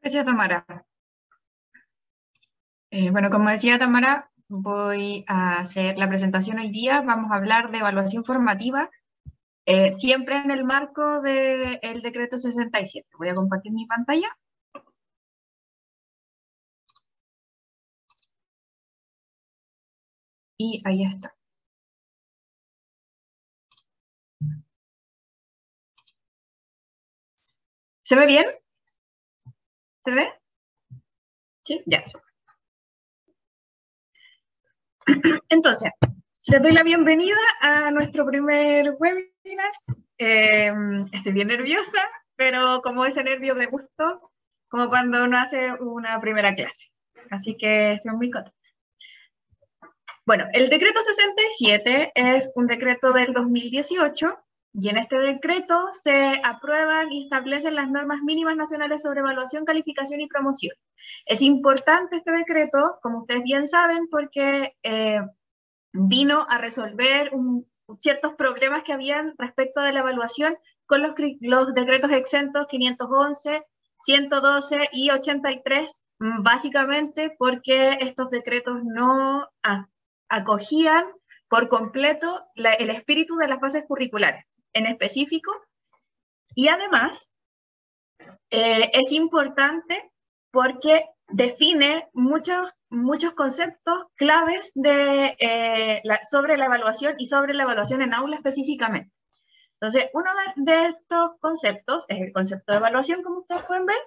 Gracias, Tamara. Bueno, como decía Tamara, voy a hacer la presentación hoy día. Vamos a hablar de evaluación formativa, siempre en el marco del decreto 67. Voy a compartir mi pantalla. Y ahí está. ¿Se ve bien? ¿Se ve? Sí, ya. Entonces, les doy la bienvenida a nuestro primer webinar. Estoy bien nerviosa, pero como ese nervio de gusto, como cuando uno hace una primera clase. Así que estoy muy contenta. Bueno, el decreto 67 es un decreto del 2018 y en este decreto se aprueban y establecen las normas mínimas nacionales sobre evaluación, calificación y promoción. Es importante este decreto, como ustedes bien saben, porque vino a resolver ciertos problemas que habían respecto de la evaluación con los decretos exentos 511, 112 y 83, básicamente porque estos decretos no acogían por completo el espíritu de las bases curriculares en específico, y además es importante porque define muchos conceptos claves sobre la evaluación y sobre la evaluación en aula específicamente. Entonces, uno de estos conceptos es el concepto de evaluación, como ustedes pueden ver,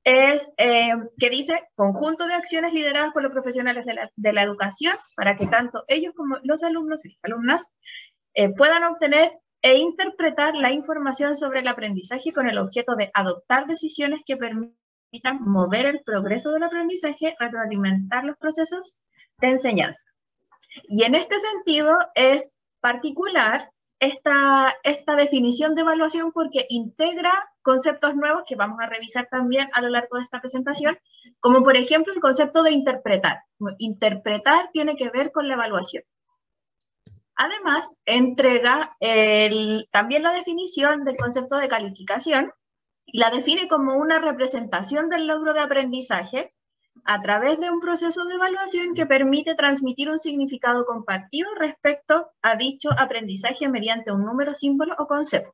es que dice conjunto de acciones lideradas por los profesionales de la educación para que tanto ellos como los alumnos y las alumnas puedan obtener e interpretar la información sobre el aprendizaje con el objeto de adoptar decisiones que permitan mover el progreso del aprendizaje, retroalimentar los procesos de enseñanza. Y en este sentido es particular esta definición de evaluación porque integra conceptos nuevos que vamos a revisar también a lo largo de esta presentación, como por ejemplo el concepto de interpretar. Interpretar tiene que ver con la evaluación. Además, entrega también la definición del concepto de calificación y la define como una representación del logro de aprendizaje a través de un proceso de evaluación que permite transmitir un significado compartido respecto a dicho aprendizaje mediante un número, símbolo o concepto.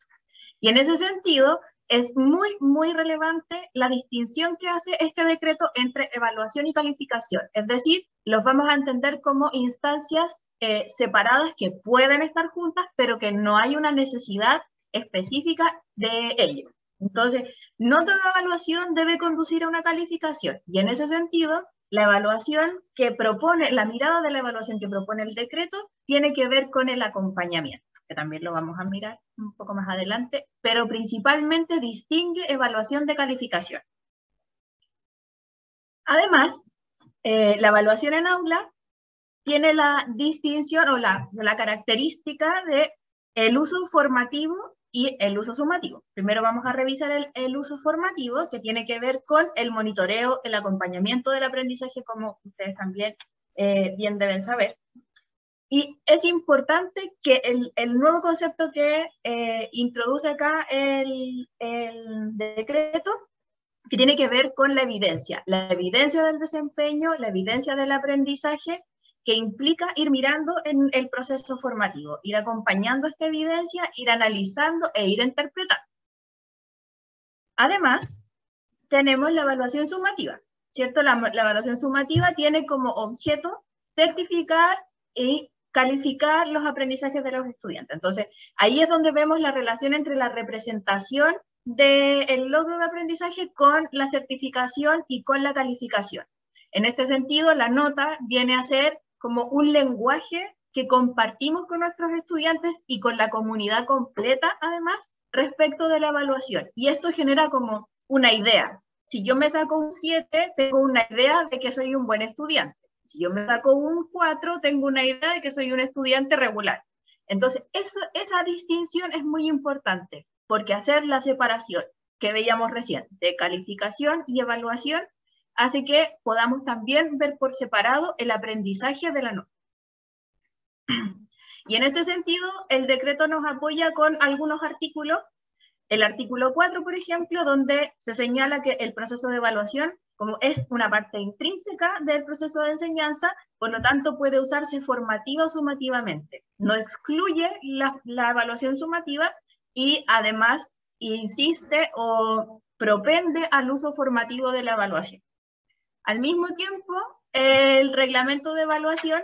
Y en ese sentido, es muy relevante la distinción que hace este decreto entre evaluación y calificación. Es decir, los vamos a entender como instancias separadas que pueden estar juntas, pero que no hay una necesidad específica de ello. Entonces, no toda evaluación debe conducir a una calificación. Y en ese sentido, la evaluación que propone, la mirada de la evaluación que propone el decreto, tiene que ver con el acompañamiento, que también lo vamos a mirar un poco más adelante, pero principalmente distingue evaluación de calificación. Además, la evaluación en aula tiene la distinción o la característica de el uso formativo y el uso sumativo. Primero vamos a revisar el uso formativo, que tiene que ver con el monitoreo, el acompañamiento del aprendizaje, como ustedes también bien deben saber. Y es importante que el nuevo concepto que introduce acá el decreto, que tiene que ver con la evidencia del desempeño, la evidencia del aprendizaje, que implica ir mirando en el proceso formativo, ir acompañando esta evidencia, ir analizando e ir interpretando. Además, tenemos la evaluación sumativa, ¿cierto? La evaluación sumativa tiene como objeto certificar y calificar los aprendizajes de los estudiantes. Entonces, ahí es donde vemos la relación entre la representación del logro de aprendizaje con la certificación y con la calificación. En este sentido, la nota viene a ser como un lenguaje que compartimos con nuestros estudiantes y con la comunidad completa, además, respecto de la evaluación. Y esto genera como una idea. Si yo me saco un 7, tengo una idea de que soy un buen estudiante. Si yo me saco un 4, tengo una idea de que soy un estudiante regular. Entonces, esa distinción es muy importante, porque hacer la separación que veíamos recién de calificación y evaluación hace que podamos también ver por separado el aprendizaje de la nota. Y en este sentido, el decreto nos apoya con algunos artículos el artículo 4, por ejemplo, donde se señala que el proceso de evaluación, como es una parte intrínseca del proceso de enseñanza, por lo tanto puede usarse formativa o sumativamente. No excluye la evaluación sumativa y además insiste o propende al uso formativo de la evaluación. Al mismo tiempo, el reglamento de evaluación,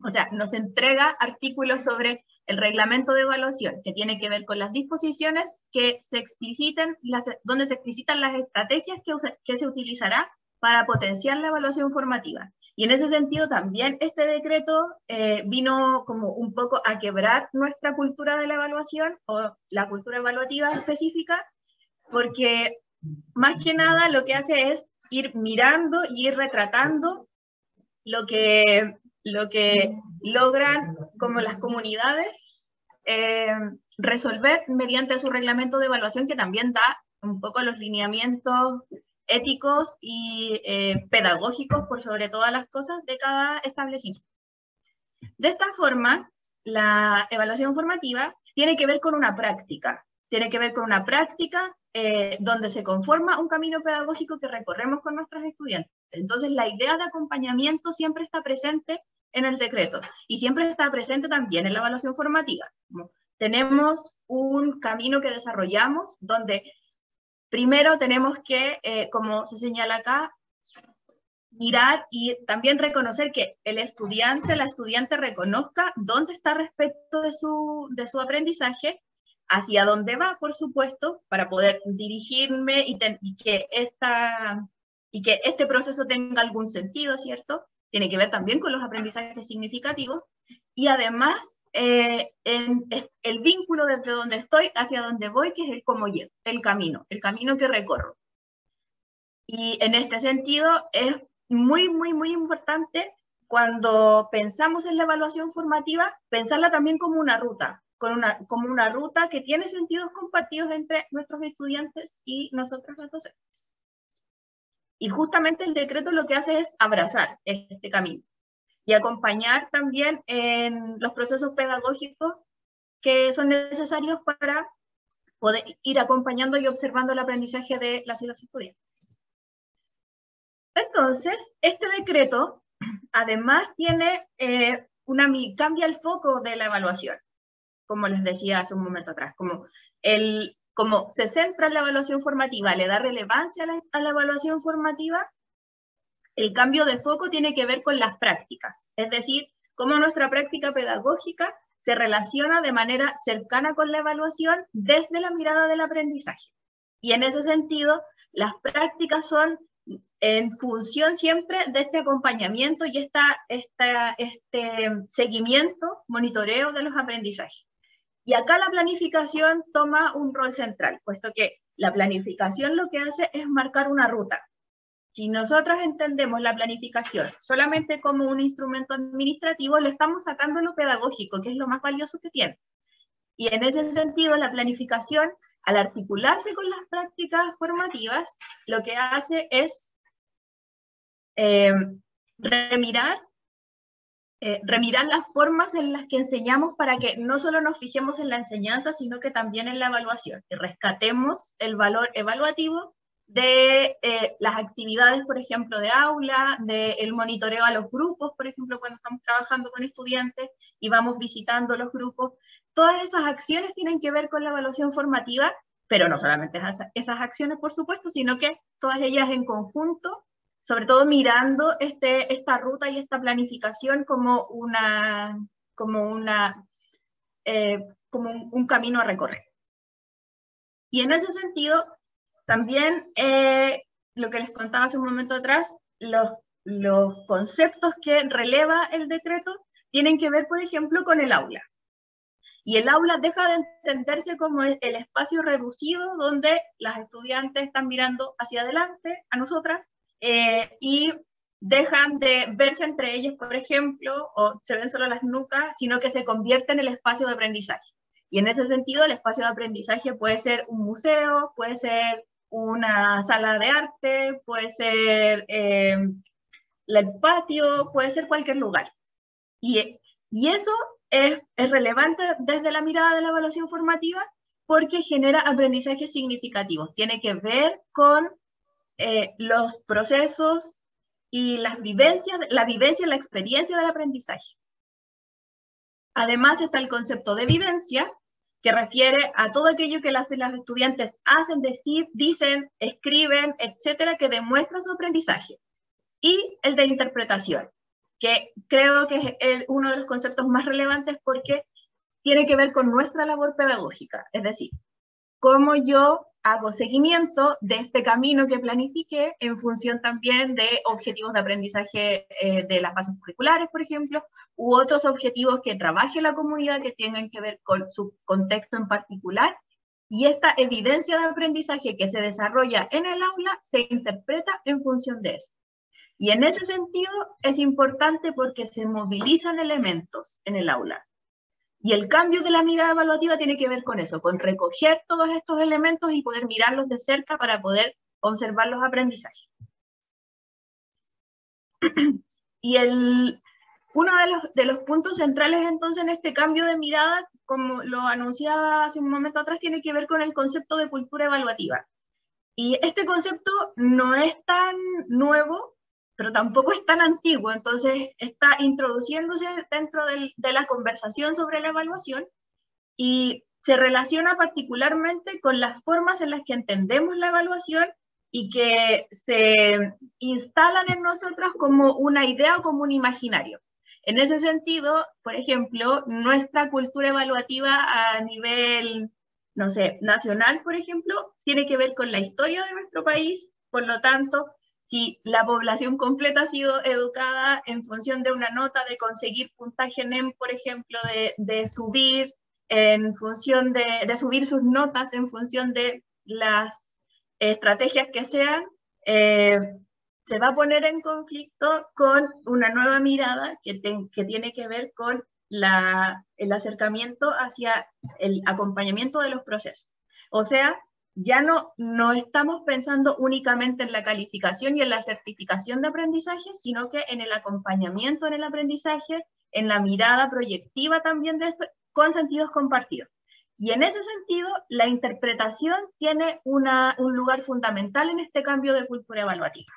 o sea, nos entrega artículos sobre el reglamento de evaluación, que tiene que ver con las disposiciones que se explicitan, donde se explicitan las estrategias que se utilizará para potenciar la evaluación formativa. Y en ese sentido también este decreto vino como un poco a quebrar nuestra cultura de la evaluación, o la cultura evaluativa específica, porque más que nada lo que hace es ir mirando y ir retratando lo que logran como las comunidades resolver mediante su reglamento de evaluación, que también da un poco los lineamientos éticos y pedagógicos por sobre todas las cosas de cada establecimiento. De esta forma, la evaluación formativa tiene que ver con una práctica, donde se conforma un camino pedagógico que recorremos con nuestros estudiantes. Entonces, la idea de acompañamiento siempre está presente en el decreto y siempre está presente también en la evaluación formativa. Tenemos un camino que desarrollamos donde primero tenemos que, como se señala acá, mirar y también reconocer que el estudiante, la estudiante reconozca dónde está respecto de su aprendizaje, hacia dónde va, por supuesto, para poder dirigirme y que este proceso tenga algún sentido, ¿cierto? Tiene que ver también con los aprendizajes significativos, y además el vínculo desde donde estoy hacia donde voy, que es el cómo llego, el camino que recorro. Y en este sentido es muy, muy, muy importante cuando pensamos en la evaluación formativa, pensarla también como una ruta, como una ruta que tiene sentidos compartidos entre nuestros estudiantes y nosotros los docentes. Y justamente el decreto lo que hace es abrazar este camino y acompañar también en los procesos pedagógicos que son necesarios para poder ir acompañando y observando el aprendizaje de las y los estudiantes. Entonces, este decreto además tiene cambia el foco de la evaluación, como les decía hace un momento atrás, como se centra en la evaluación formativa, le da relevancia a la evaluación formativa. El cambio de foco tiene que ver con las prácticas, es decir, cómo nuestra práctica pedagógica se relaciona de manera cercana con la evaluación desde la mirada del aprendizaje. Y en ese sentido, las prácticas son en función siempre de este acompañamiento y este seguimiento, monitoreo de los aprendizajes. Y acá la planificación toma un rol central, puesto que la planificación lo que hace es marcar una ruta. Si nosotros entendemos la planificación solamente como un instrumento administrativo, le estamos sacando lo pedagógico, que es lo más valioso que tiene. Y en ese sentido, la planificación, al articularse con las prácticas formativas, lo que hace es remirar las formas en las que enseñamos para que no solo nos fijemos en la enseñanza, sino que también en la evaluación, y rescatemos el valor evaluativo de las actividades, por ejemplo, de aula, del monitoreo a los grupos, por ejemplo, cuando estamos trabajando con estudiantes y vamos visitando los grupos. Todas esas acciones tienen que ver con la evaluación formativa, pero no solamente esas acciones, por supuesto, sino que todas ellas en conjunto, sobre todo mirando esta ruta y esta planificación como un camino a recorrer. Y en ese sentido, también lo que les contaba hace un momento atrás, los conceptos que releva el decreto tienen que ver, por ejemplo, con el aula. Y el aula deja de entenderse como el espacio reducido donde las estudiantes están mirando hacia adelante, a nosotras, y dejan de verse entre ellos, por ejemplo, o se ven solo las nucas, sino que se convierte en el espacio de aprendizaje. Y en ese sentido, el espacio de aprendizaje puede ser un museo, puede ser una sala de arte, puede ser el patio, puede ser cualquier lugar. Y eso es relevante desde la mirada de la evaluación formativa, porque genera aprendizajes significativos. Tiene que ver con los procesos y las vivencias, la vivencia y la experiencia del aprendizaje. Además está el concepto de vivencia, que refiere a todo aquello que las estudiantes hacen, dicen, escriben, etcétera, que demuestra su aprendizaje. Y el de interpretación, que creo que es uno de los conceptos más relevantes porque tiene que ver con nuestra labor pedagógica, es decir, cómo yo hago seguimiento de este camino que planifiqué en función también de objetivos de aprendizaje de las bases curriculares, por ejemplo, u otros objetivos que trabaje la comunidad que tengan que ver con su contexto en particular. Y esta evidencia de aprendizaje que se desarrolla en el aula se interpreta en función de eso. Y en ese sentido es importante porque se movilizan elementos en el aula. Y el cambio de la mirada evaluativa tiene que ver con eso, con recoger todos estos elementos y poder mirarlos de cerca para poder observar los aprendizajes. Y uno de los puntos centrales entonces en este cambio de mirada, como lo anunciaba hace un momento atrás, tiene que ver con el concepto de cultura evaluativa. Y este concepto no es tan nuevo, pero tampoco es tan antiguo, entonces está introduciéndose dentro de la conversación sobre la evaluación y se relaciona particularmente con las formas en las que entendemos la evaluación y que se instalan en nosotros como una idea o como un imaginario. En ese sentido, por ejemplo, nuestra cultura evaluativa a nivel, no sé, nacional, por ejemplo, tiene que ver con la historia de nuestro país, por lo tanto, si la población completa ha sido educada en función de una nota, de conseguir puntaje NEM, por ejemplo, de subir en función de subir sus notas en función de las estrategias que sean, se va a poner en conflicto con una nueva mirada que tiene que ver con el acercamiento hacia el acompañamiento de los procesos. O sea, ya no estamos pensando únicamente en la calificación y en la certificación de aprendizaje, sino que en el acompañamiento en el aprendizaje, en la mirada proyectiva también de esto, con sentidos compartidos. Y en ese sentido, la interpretación tiene un lugar fundamental en este cambio de cultura evaluativa.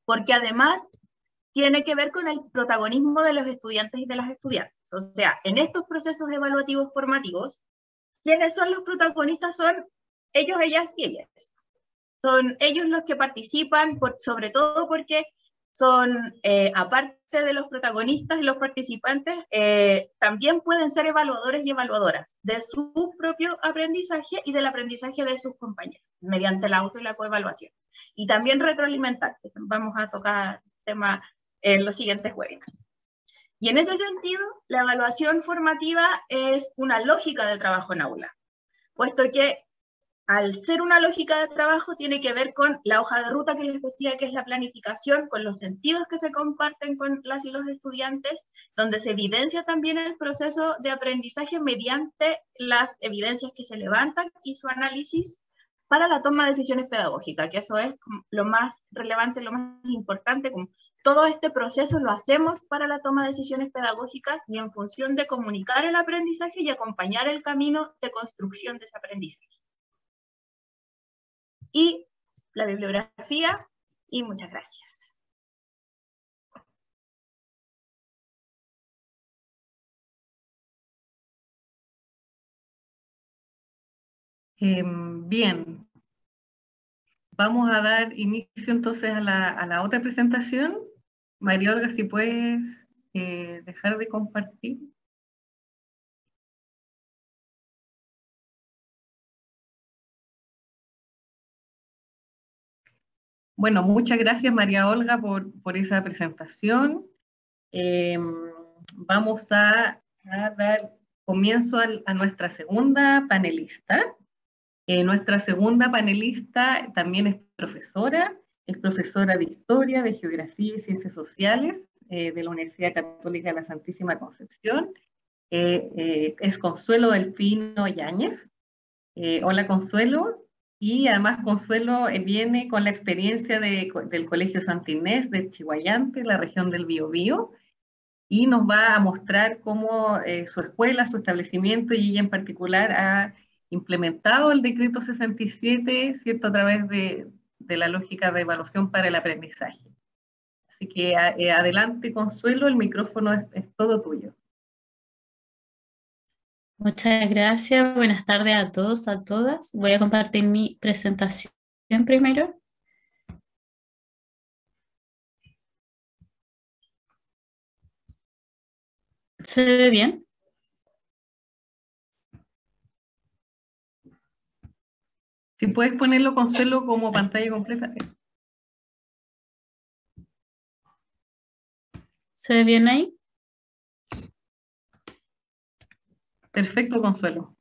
Porque además tiene que ver con el protagonismo de los estudiantes y de las estudiantes. O sea, en estos procesos evaluativos formativos, ¿quiénes son los protagonistas? Son ellos, ellas y ellas. Son ellos los que participan, sobre todo porque son, aparte de los protagonistas y los participantes, también pueden ser evaluadores y evaluadoras de su propio aprendizaje y del aprendizaje de sus compañeros, mediante la auto y la coevaluación. Y también retroalimentar, que vamos a tocar tema en los siguientes webinars. Y en ese sentido, la evaluación formativa es una lógica de trabajo en aula, puesto que al ser una lógica de trabajo tiene que ver con la hoja de ruta que les decía, que es la planificación, con los sentidos que se comparten con las y los estudiantes, donde se evidencia también el proceso de aprendizaje mediante las evidencias que se levantan y su análisis para la toma de decisiones pedagógicas, que eso es lo más relevante, lo más importante. Todo este proceso lo hacemos para la toma de decisiones pedagógicas y en función de comunicar el aprendizaje y acompañar el camino de construcción de ese aprendizaje. Y la bibliografía, y muchas gracias. Bien, vamos a dar inicio entonces a la otra presentación. María Olga, si puedes dejar de compartir. Bueno, muchas gracias María Olga por esa presentación. Vamos a dar comienzo a nuestra segunda panelista. Nuestra segunda panelista también es profesora de Historia, de Geografía y Ciencias Sociales de la Universidad Católica de la Santísima Concepción. Es Consuelo del Pino Yáñez. Hola Consuelo. Y además Consuelo viene con la experiencia del Colegio Santa Inés de Chiguayante, la región del Biobío, y nos va a mostrar cómo su escuela, su establecimiento y ella en particular ha implementado el decreto 67, ¿cierto? A través de la lógica de evaluación para el aprendizaje. Así que adelante, Consuelo, el micrófono es todo tuyo. Muchas gracias. Buenas tardes a todos, a todas. Voy a compartir mi presentación primero. ¿Se ve bien? Si puedes ponerlo, Consuelo, como pantalla completa. ¿Se ve bien ahí? Perfecto, Consuelo.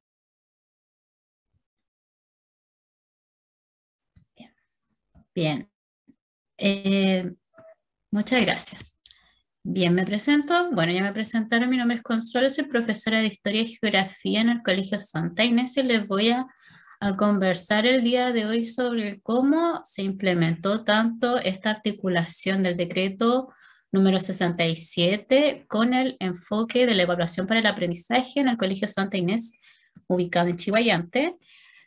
Bien. Muchas gracias. Bien, me presento. Bueno, ya me presentaron. Mi nombre es Consuelo, soy profesora de Historia y Geografía en el Colegio Santa Inés y les voy a conversar el día de hoy sobre cómo se implementó tanto esta articulación del decreto número 67 con el enfoque de la evaluación para el aprendizaje en el Colegio Santa Inés, ubicado en Chillhuayante.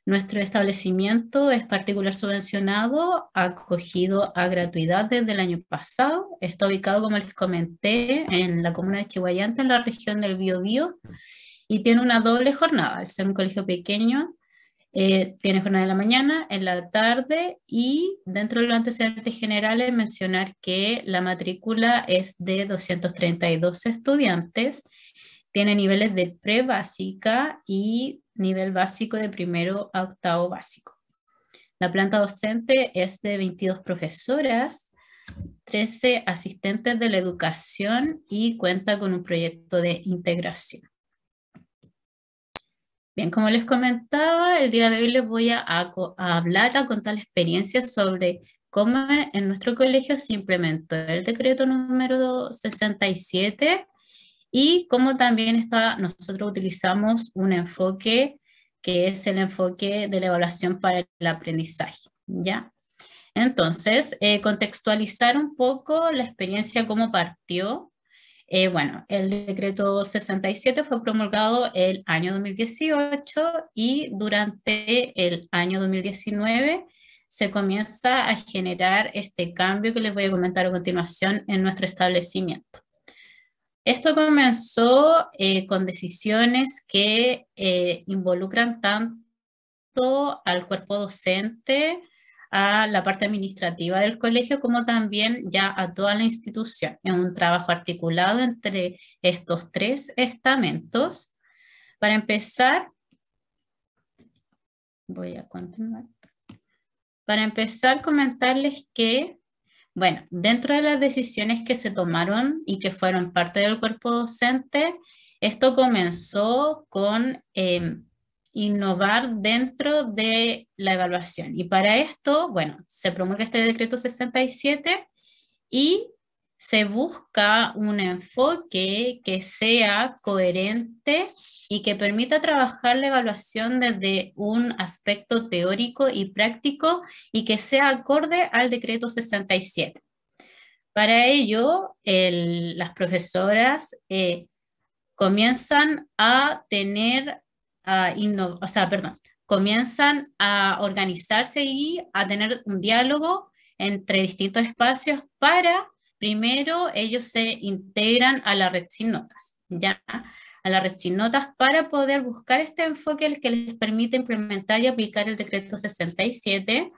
Nuestro establecimiento es particular subvencionado, acogido a gratuidad desde el año pasado. Está ubicado, como les comenté, en la comuna de Chillhuayante, en la región del Biobío, y tiene una doble jornada. Al ser un colegio pequeño, tiene jornada en la mañana, en la tarde, y dentro de los antecedentes generales mencionar que la matrícula es de 232 estudiantes, tiene niveles de pre-básica y nivel básico de primero a octavo básico. La planta docente es de 22 profesoras, 13 asistentes de la educación y cuenta con un proyecto de integración. Bien, como les comentaba, el día de hoy les voy a hablar, a contar la experiencia sobre cómo en nuestro colegio se implementó el decreto número 67 y cómo también nosotros utilizamos un enfoque que es el enfoque de la evaluación para el aprendizaje, ¿ya? Entonces, contextualizar un poco la experiencia, cómo partió. Bueno, el decreto 67 fue promulgado el año 2018 y durante el año 2019 se comienza a generar este cambio que les voy a comentar a continuación en nuestro establecimiento. Esto comenzó con decisiones que involucran tanto al cuerpo docente, a la parte administrativa del colegio, como también ya a toda la institución, en un trabajo articulado entre estos tres estamentos. Para empezar, voy a continuar. Para empezar, comentarles que bueno, dentro de las decisiones que se tomaron y que fueron parte del cuerpo docente, esto comenzó con innovar dentro de la evaluación. Y para esto, bueno, se promulga este decreto 67 y se busca un enfoque que sea coherente y que permita trabajar la evaluación desde un aspecto teórico y práctico y que sea acorde al decreto 67. Para ello, las profesoras comienzan a tener, comienzan a organizarse y a tener un diálogo entre distintos espacios para, primero, ellos se integran a la red sin notas, ¿ya? A la red sin notas para poder buscar este enfoque el que les permite implementar y aplicar el decreto 67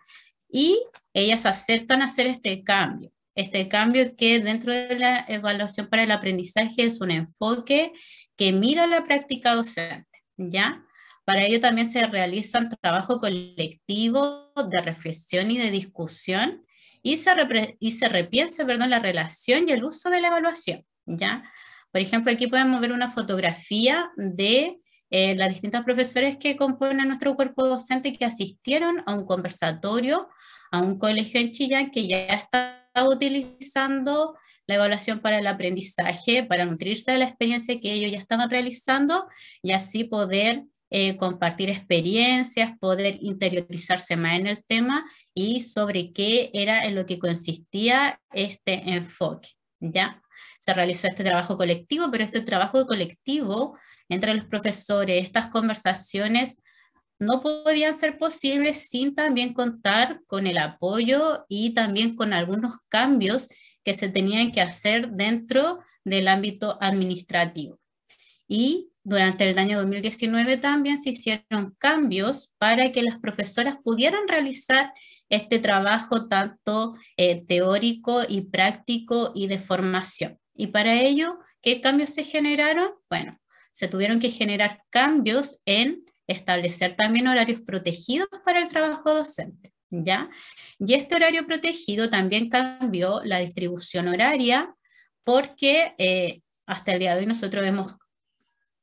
y ellas aceptan hacer este cambio. Este cambio que dentro de la evaluación para el aprendizaje es un enfoque que mira la práctica docente, ¿ya? Para ello también se realiza un trabajo colectivo de reflexión y de discusión y se repiensa, perdón, la relación y el uso de la evaluación, ¿ya? Por ejemplo, aquí podemos ver una fotografía de las distintas profesores que componen nuestro cuerpo docente que asistieron a un conversatorio a un colegio en Chillán que ya está utilizando la evaluación para el aprendizaje, para nutrirse de la experiencia que ellos ya estaban realizando y así poder compartir experiencias, poder interiorizarse más en el tema y sobre qué era en lo que consistía este enfoque, ¿ya? Se realizó este trabajo colectivo, pero este trabajo colectivo entre los profesores, estas conversaciones no podían ser posibles sin también contar con el apoyo y también con algunos cambios que se tenían que hacer dentro del ámbito administrativo. Y durante el año 2019 también se hicieron cambios para que las profesoras pudieran realizar este trabajo tanto teórico y práctico y de formación. Y para ello, ¿qué cambios se generaron? Bueno, se tuvieron que generar cambios en establecer también horarios protegidos para el trabajo docente, ¿ya? Y este horario protegido también cambió la distribución horaria porque hasta el día de hoy nosotros hemos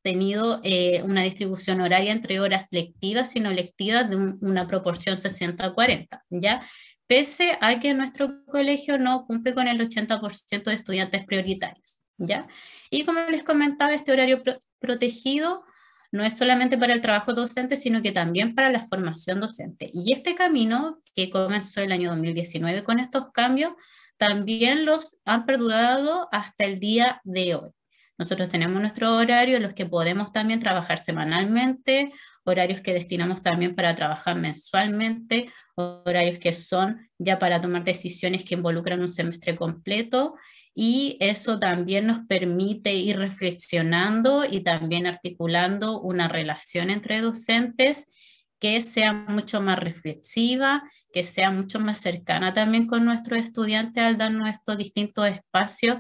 tenido una distribución horaria entre horas lectivas y no lectivas de una proporción 60-40, ¿ya? Pese a que nuestro colegio no cumple con el 80% de estudiantes prioritarios, ¿ya? Y como les comentaba, este horario protegido no es solamente para el trabajo docente, sino que también para la formación docente. Y este camino, que comenzó el año 2019 con estos cambios, también los han perdurado hasta el día de hoy. Nosotros tenemos nuestro horario, los que podemos también trabajar semanalmente, horarios que destinamos también para trabajar mensualmente, horarios que son ya para tomar decisiones que involucran un semestre completo, y eso también nos permite ir reflexionando y también articulando una relación entre docentes que sea mucho más reflexiva, que sea mucho más cercana también con nuestros estudiantes al darnos estos distintos espacios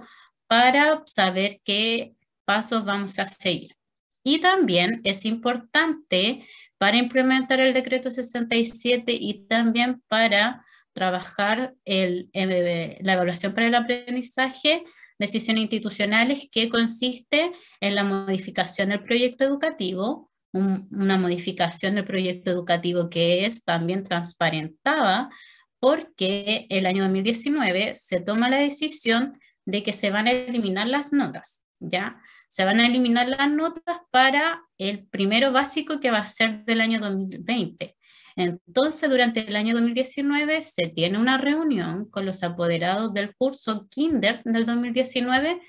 para saber qué pasos vamos a seguir. Y también es importante para implementar el decreto 67 y también para trabajar la evaluación para el aprendizaje, decisiones institucionales, que consiste en la modificación del proyecto educativo, una modificación del proyecto educativo que es también transparentada, porque el año 2019 se toma la decisión de que se van a eliminar las notas, ¿ya? Se van a eliminar las notas para el primero básico, que va a ser del año 2020. Entonces, durante el año 2019 se tiene una reunión con los apoderados del curso Kinder del 2019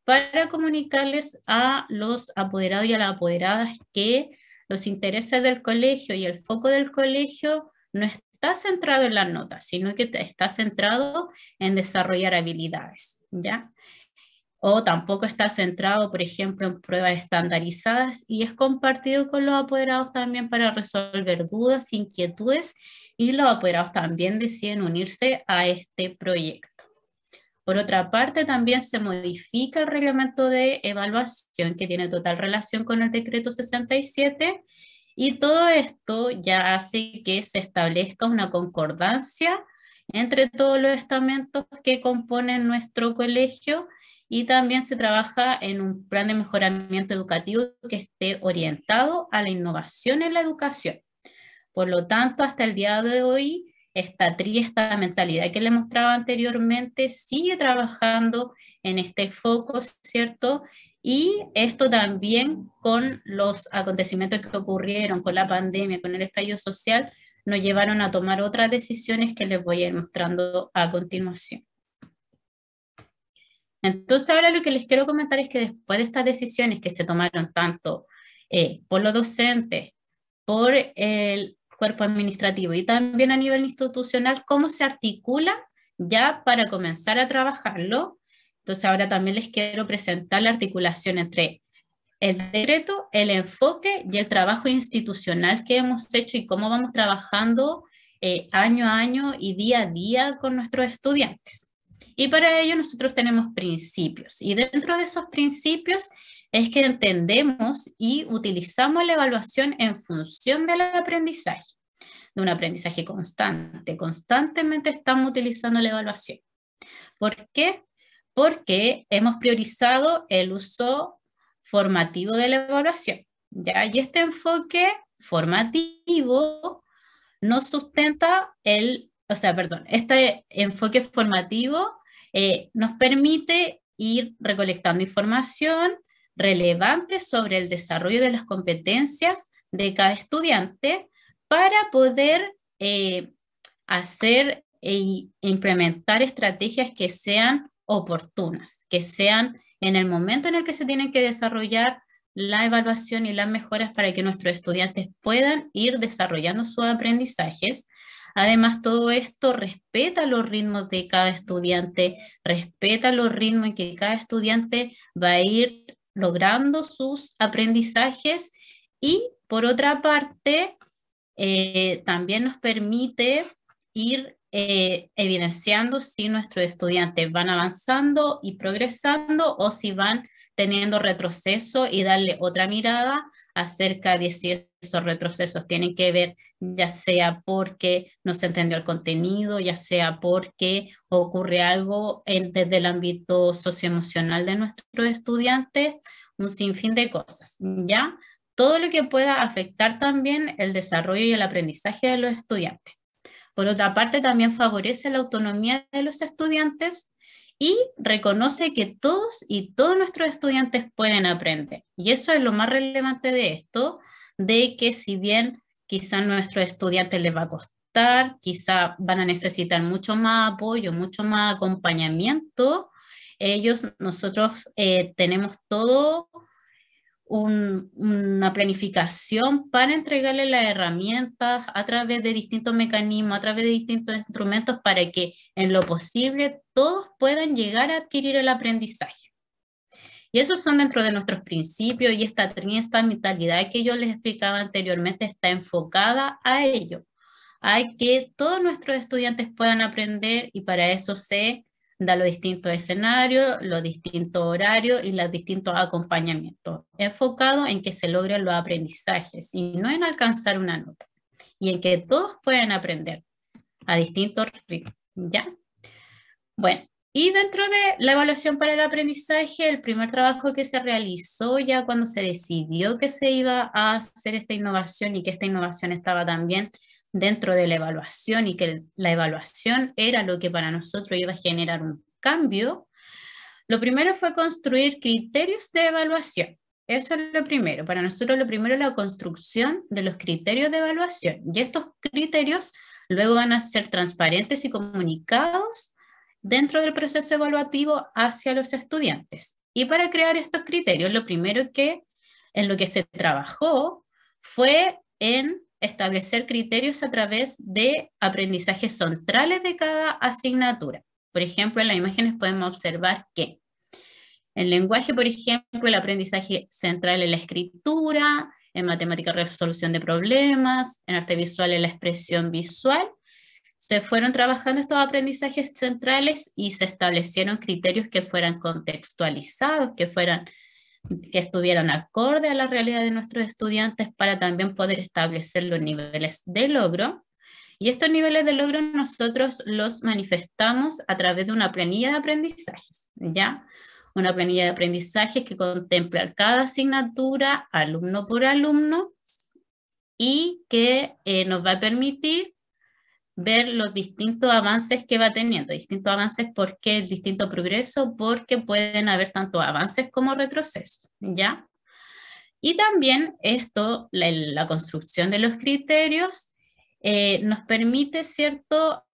para comunicarles a los apoderados y a las apoderadas que los intereses del colegio y el foco del colegio no está centrado en las notas, sino que está centrado en desarrollar habilidades, ¿ya? O tampoco está centrado, por ejemplo, en pruebas estandarizadas, y es compartido con los apoderados también para resolver dudas, inquietudes, y los apoderados también deciden unirse a este proyecto. Por otra parte, también se modifica el reglamento de evaluación, que tiene total relación con el decreto 67, y todo esto ya hace que se establezca una concordancia entre todos los estamentos que componen nuestro colegio, y también se trabaja en un plan de mejoramiento educativo que esté orientado a la innovación en la educación. Por lo tanto, hasta el día de hoy, esta mentalidad que le mostraba anteriormente sigue trabajando en este foco, ¿cierto? Y esto también, con los acontecimientos que ocurrieron, con la pandemia, con el estallido social, nos llevaron a tomar otras decisiones que les voy a ir mostrando a continuación. Entonces, ahora lo que les quiero comentar es que después de estas decisiones que se tomaron tanto por los docentes, por el cuerpo administrativo y también a nivel institucional, cómo se articula ya para comenzar a trabajarlo. Entonces, ahora también les quiero presentar la articulación entre el decreto, el enfoque y el trabajo institucional que hemos hecho y cómo vamos trabajando año a año y día a día con nuestros estudiantes. Y para ello nosotros tenemos principios, y dentro de esos principios es que entendemos y utilizamos la evaluación en función del aprendizaje, de un aprendizaje constante. Constantemente estamos utilizando la evaluación. ¿Por qué? Porque hemos priorizado el uso formativo de la evaluación, ¿ya? Y este enfoque formativo nos sustenta este enfoque formativo nos permite ir recolectando información relevante sobre el desarrollo de las competencias de cada estudiante para poder hacer e implementar estrategias que sean oportunas, que sean en el momento en el que se tienen que desarrollar la evaluación y las mejoras para que nuestros estudiantes puedan ir desarrollando sus aprendizajes. Además, todo esto respeta los ritmos de cada estudiante, respeta los ritmos en que cada estudiante va a ir logrando sus aprendizajes y, por otra parte, también nos permite ir evidenciando si nuestros estudiantes van avanzando y progresando o si van teniendo retroceso y darle otra mirada acerca de si esos retrocesos tienen que ver ya sea porque no se entendió el contenido, ya sea porque ocurre algo desde el ámbito socioemocional de nuestros estudiantes, un sinfín de cosas, ¿ya? Todo lo que pueda afectar también el desarrollo y el aprendizaje de los estudiantes. Por otra parte, también favorece la autonomía de los estudiantes y reconoce que todos y todos nuestros estudiantes pueden aprender. Y eso es lo más relevante de esto, de que si bien quizá a nuestros estudiantes les va a costar, quizá van a necesitar mucho más apoyo, mucho más acompañamiento, nosotros tenemos todo una planificación para entregarle las herramientas a través de distintos mecanismos, a través de distintos instrumentos para que en lo posible todos puedan llegar a adquirir el aprendizaje. Y esos son dentro de nuestros principios y esta mentalidad que yo les explicaba anteriormente está enfocada a ello. Hay que todos nuestros estudiantes puedan aprender y para eso se da los distintos escenarios, los distintos horarios y los distintos acompañamientos, enfocado en que se logren los aprendizajes y no en alcanzar una nota, y en que todos puedan aprender a distintos ritmos, ¿ya? Bueno, y dentro de la evaluación para el aprendizaje, el primer trabajo que se realizó ya cuando se decidió que se iba a hacer esta innovación y que esta innovación estaba también dentro de la evaluación y que la evaluación era lo que para nosotros iba a generar un cambio, lo primero fue construir criterios de evaluación. Eso es lo primero. Para nosotros lo primero es la construcción de los criterios de evaluación. Y estos criterios luego van a ser transparentes y comunicados dentro del proceso evaluativo hacia los estudiantes. Y para crear estos criterios, lo primero en lo que se trabajó fue en establecer criterios a través de aprendizajes centrales de cada asignatura. Por ejemplo, en las imágenes podemos observar que en lenguaje, por ejemplo, el aprendizaje central es la escritura, en matemática resolución de problemas, en arte visual es la expresión visual. Se fueron trabajando estos aprendizajes centrales y se establecieron criterios que fueran contextualizados, que estuvieran acorde a la realidad de nuestros estudiantes para también poder establecer los niveles de logro. Y estos niveles de logro nosotros los manifestamos a través de una planilla de aprendizajes, ¿ya? Una planilla de aprendizajes que contempla cada asignatura, alumno por alumno, y que nos va a permitir ver los distintos avances que va teniendo, distintos avances porque el distinto progreso, porque pueden haber tanto avances como retrocesos, ¿ya? Y también esto, la construcción de los criterios, nos permite, ¿cierto?,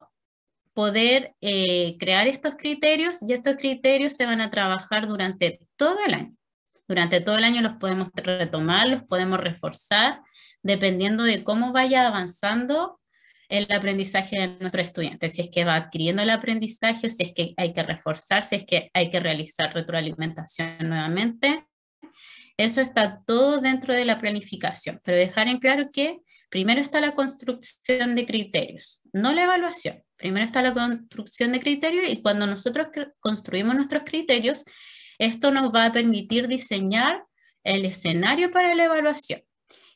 poder crear estos criterios y estos criterios se van a trabajar durante todo el año. Durante todo el año los podemos retomar, los podemos reforzar, dependiendo de cómo vaya avanzando el aprendizaje de nuestro estudiante, si es que va adquiriendo el aprendizaje, si es que hay que reforzar, si es que hay que realizar retroalimentación nuevamente. Eso está todo dentro de la planificación, pero dejar en claro que primero está la construcción de criterios, no la evaluación. Primero está la construcción de criterios y cuando nosotros construimos nuestros criterios, esto nos va a permitir diseñar el escenario para la evaluación.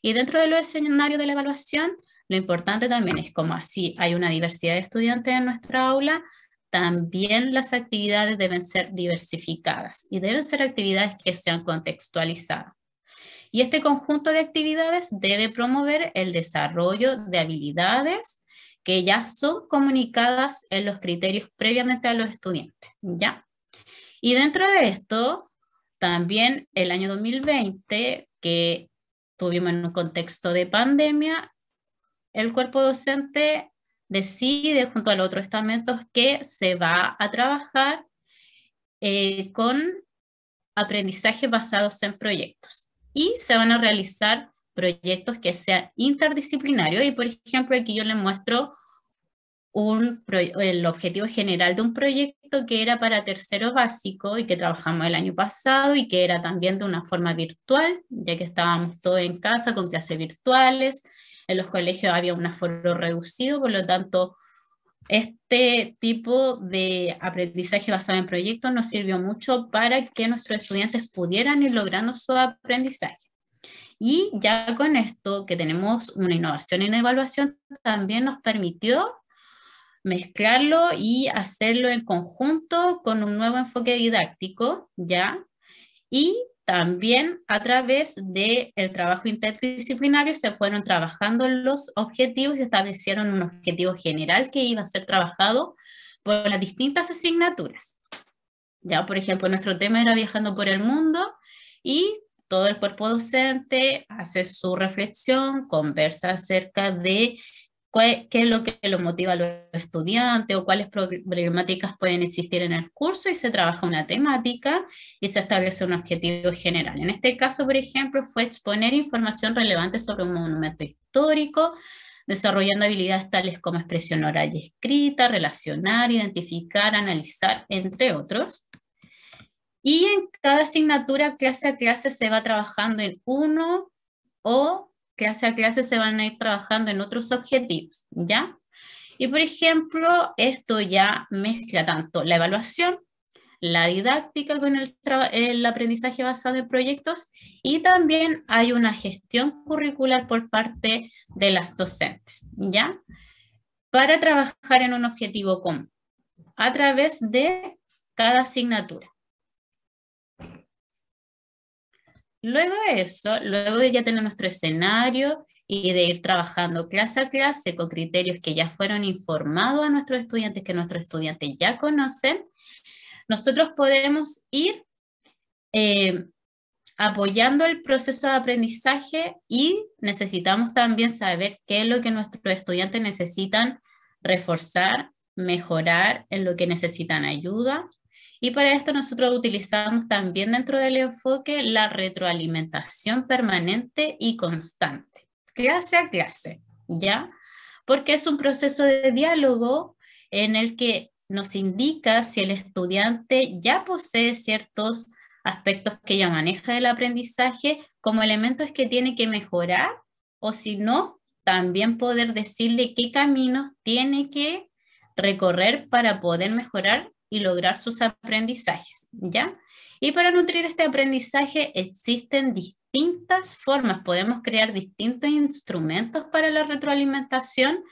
Y dentro de los escenarios de la evaluación, lo importante también es como así hay una diversidad de estudiantes en nuestra aula, también las actividades deben ser diversificadas y deben ser actividades que sean contextualizadas. Y este conjunto de actividades debe promover el desarrollo de habilidades que ya son comunicadas en los criterios previamente a los estudiantes, ¿ya? Y dentro de esto, también el año 2020, que tuvimos en un contexto de pandemia, el cuerpo docente decide junto a los otros estamentos que se va a trabajar con aprendizajes basados en proyectos. y se van a realizar proyectos que sean interdisciplinarios. Y por ejemplo, aquí yo les muestro el objetivo general de un proyecto que era para tercero básico y que trabajamos el año pasado y que era también de una forma virtual, ya que estábamos todos en casa con clases virtuales, en los colegios había un aforo reducido, por lo tanto, este tipo de aprendizaje basado en proyectos nos sirvió mucho para que nuestros estudiantes pudieran ir logrando su aprendizaje. Y ya con esto, que tenemos una innovación en evaluación, también nos permitió mezclarlo y hacerlo en conjunto con un nuevo enfoque didáctico, ¿ya? Y también a través del trabajo interdisciplinario se fueron trabajando los objetivos y establecieron un objetivo general que iba a ser trabajado por las distintas asignaturas. Ya, por ejemplo, nuestro tema era viajando por el mundo y todo el cuerpo docente hace su reflexión, conversa acerca de qué es lo que los motiva a los estudiantes o cuáles problemáticas pueden existir en el curso y se trabaja una temática y se establece un objetivo general. En este caso, por ejemplo, fue exponer información relevante sobre un monumento histórico, desarrollando habilidades tales como expresión oral y escrita, relacionar, identificar, analizar, entre otros. Y en cada asignatura, clase a clase, se va trabajando en uno o clase a clase se van a ir trabajando en otros objetivos, ¿ya? Y por ejemplo, esto ya mezcla tanto la evaluación, la didáctica con el aprendizaje basado en proyectos y también hay una gestión curricular por parte de las docentes, ¿ya? Para trabajar en un objetivo común a través de cada asignatura. Luego de eso, luego de ya tener nuestro escenario y de ir trabajando clase a clase con criterios que ya fueron informados a nuestros estudiantes, que nuestros estudiantes ya conocen, nosotros podemos ir apoyando el proceso de aprendizaje y necesitamos también saber qué es lo que nuestros estudiantes necesitan reforzar, mejorar, en lo que necesitan ayuda. Y para esto nosotros utilizamos también dentro del enfoque la retroalimentación permanente y constante, clase a clase, ¿ya? Porque es un proceso de diálogo en el que nos indica si el estudiante ya posee ciertos aspectos que ya maneja del aprendizaje como elementos que tiene que mejorar o si no, también poder decirle qué caminos tiene que recorrer para poder mejorar y lograr sus aprendizajes, ¿ya? Y para nutrir este aprendizaje existen distintas formas, podemos crear distintos instrumentos para la retroalimentación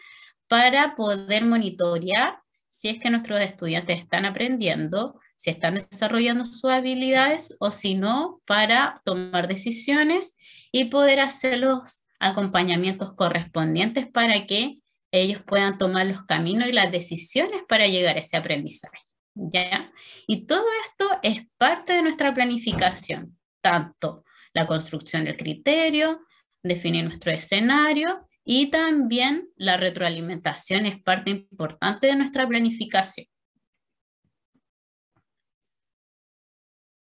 para poder monitorear si es que nuestros estudiantes están aprendiendo, si están desarrollando sus habilidades o si no, para tomar decisiones y poder hacer los acompañamientos correspondientes para que ellos puedan tomar los caminos y las decisiones para llegar a ese aprendizaje, ¿ya? Y todo esto es parte de nuestra planificación, tanto la construcción del criterio, definir nuestro escenario y también la retroalimentación es parte importante de nuestra planificación.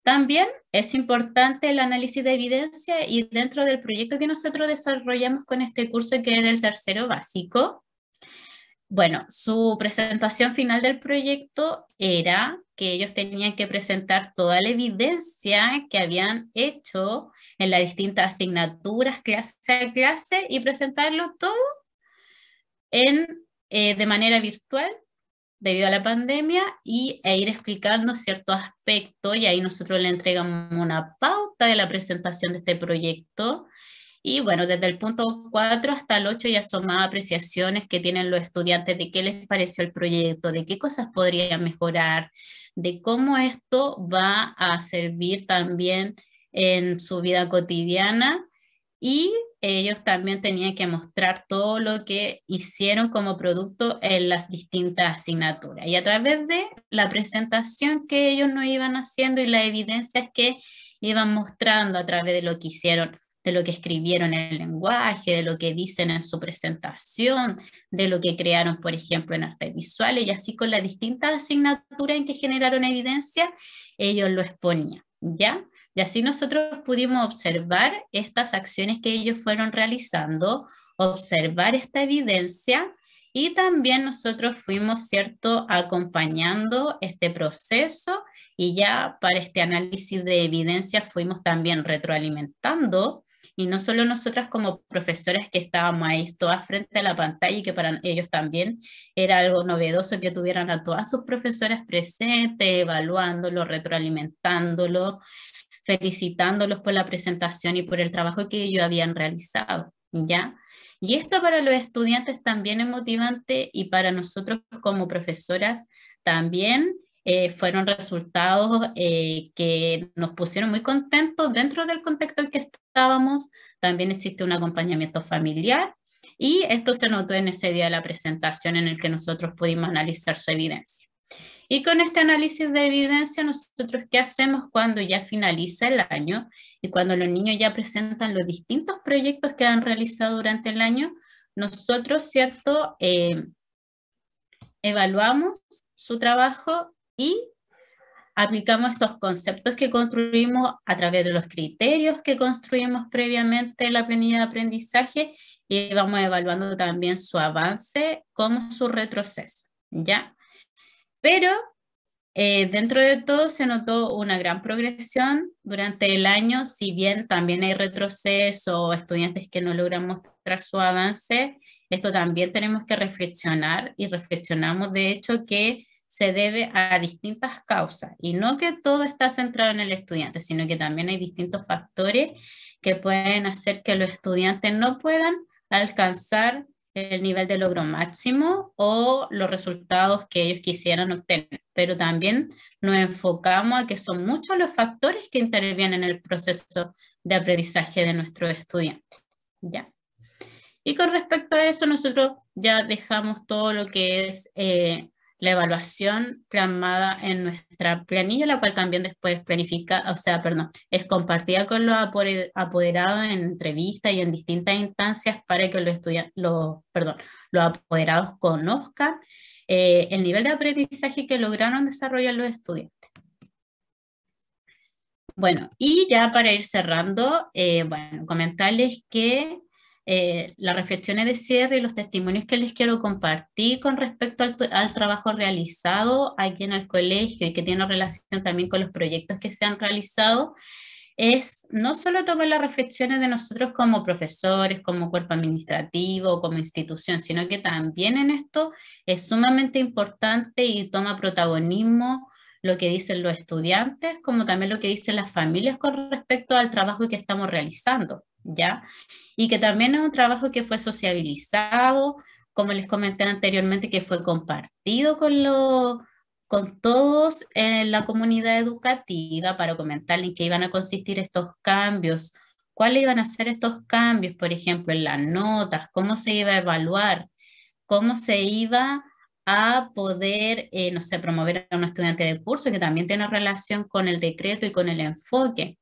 También es importante el análisis de evidencia y dentro del proyecto que nosotros desarrollamos con este curso que era el tercero básico, bueno, su presentación final del proyecto era que ellos tenían que presentar toda la evidencia que habían hecho en las distintas asignaturas, clase a clase, y presentarlo todo de manera virtual debido a la pandemia e ir explicando ciertos aspectos y ahí nosotros le entregamos una pauta de la presentación de este proyecto. Y bueno, desde el punto 4 hasta el 8 ya son más apreciaciones que tienen los estudiantes de qué les pareció el proyecto, de qué cosas podrían mejorar, de cómo esto va a servir también en su vida cotidiana. Y ellos también tenían que mostrar todo lo que hicieron como producto en las distintas asignaturas. Y a través de la presentación que ellos nos iban haciendo y las evidencias que iban mostrando a través de lo que hicieron, de lo que escribieron en el lenguaje, de lo que dicen en su presentación, de lo que crearon, por ejemplo, en artes visuales, y así con las distintas asignaturas en que generaron evidencia, ellos lo exponían, ¿ya? Y así nosotros pudimos observar estas acciones que ellos fueron realizando, observar esta evidencia y también nosotros fuimos, ¿cierto?, acompañando este proceso y ya para este análisis de evidencia fuimos también retroalimentando y no solo nosotras como profesoras que estábamos ahí todas frente a la pantalla y que para ellos también era algo novedoso que tuvieran a todas sus profesoras presentes, evaluándolo, retroalimentándolo, felicitándolos por la presentación y por el trabajo que ellos habían realizado, ¿ya? Y esto para los estudiantes también es motivante y para nosotros como profesoras también fueron resultados que nos pusieron muy contentos dentro del contexto en que estábamos. También existe un acompañamiento familiar y esto se notó en ese día de la presentación en el que nosotros pudimos analizar su evidencia. Y con este análisis de evidencia, nosotros ¿qué hacemos cuando ya finaliza el año y cuando los niños ya presentan los distintos proyectos que han realizado durante el año? Nosotros, ¿cierto? Evaluamos su trabajo y aplicamos estos conceptos que construimos a través de los criterios que construimos previamente en la planilla de aprendizaje y vamos evaluando también su avance como su retroceso, ¿ya? Pero dentro de todo se notó una gran progresión durante el año, si bien también hay retroceso o estudiantes que no logran mostrar su avance, esto también tenemos que reflexionar y reflexionamos de hecho que se debe a distintas causas y no que todo está centrado en el estudiante, sino que también hay distintos factores que pueden hacer que los estudiantes no puedan alcanzar el nivel de logro máximo o los resultados que ellos quisieran obtener, pero también nos enfocamos a que son muchos los factores que intervienen en el proceso de aprendizaje de nuestros estudiantes, ¿ya? Y con respecto a eso, nosotros ya dejamos todo lo que es la evaluación plasmada en nuestra planilla, la cual también después es compartida con los apoderados en entrevistas y en distintas instancias para que los apoderados conozcan el nivel de aprendizaje que lograron desarrollar los estudiantes. Bueno, y ya para ir cerrando, comentarles que las reflexiones de cierre y los testimonios que les quiero compartir con respecto al trabajo realizado aquí en el colegio y que tiene relación también con los proyectos que se han realizado, es no solo tomar las reflexiones de nosotros como profesores, como cuerpo administrativo, como institución, sino que también en esto es sumamente importante y toma protagonismo lo que dicen los estudiantes, como también lo que dicen las familias con respecto al trabajo que estamos realizando, ¿ya? Y que también es un trabajo que fue sociabilizado, como les comenté anteriormente, que fue compartido con todos en la comunidad educativa para comentarles en qué iban a consistir estos cambios, cuáles iban a ser estos cambios, por ejemplo, en las notas, cómo se iba a evaluar, cómo se iba a poder, no sé, promover a un estudiante de curso, que también tiene relación con el decreto y con el enfoque.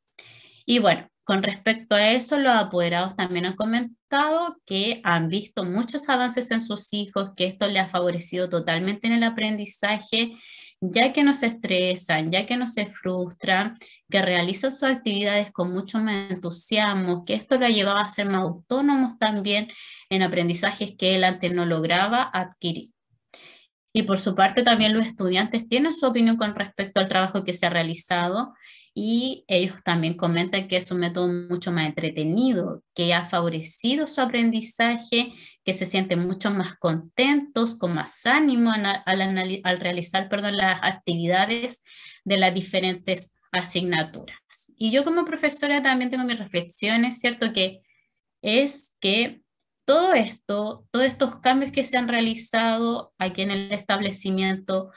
Y bueno, con respecto a eso, los apoderados también han comentado que han visto muchos avances en sus hijos, que esto les ha favorecido totalmente en el aprendizaje, ya que no se estresan, ya que no se frustran, que realizan sus actividades con mucho más entusiasmo, que esto lo ha llevado a ser más autónomos también en aprendizajes que él antes no lograba adquirir. Y por su parte también los estudiantes tienen su opinión con respecto al trabajo que se ha realizado y ellos también comentan que es un método mucho más entretenido, que ha favorecido su aprendizaje, que se sienten mucho más contentos, con más ánimo al realizar las actividades de las diferentes asignaturas. Y yo como profesora también tengo mis reflexiones, ¿cierto? Que es que todo esto, todos estos cambios que se han realizado aquí en el establecimiento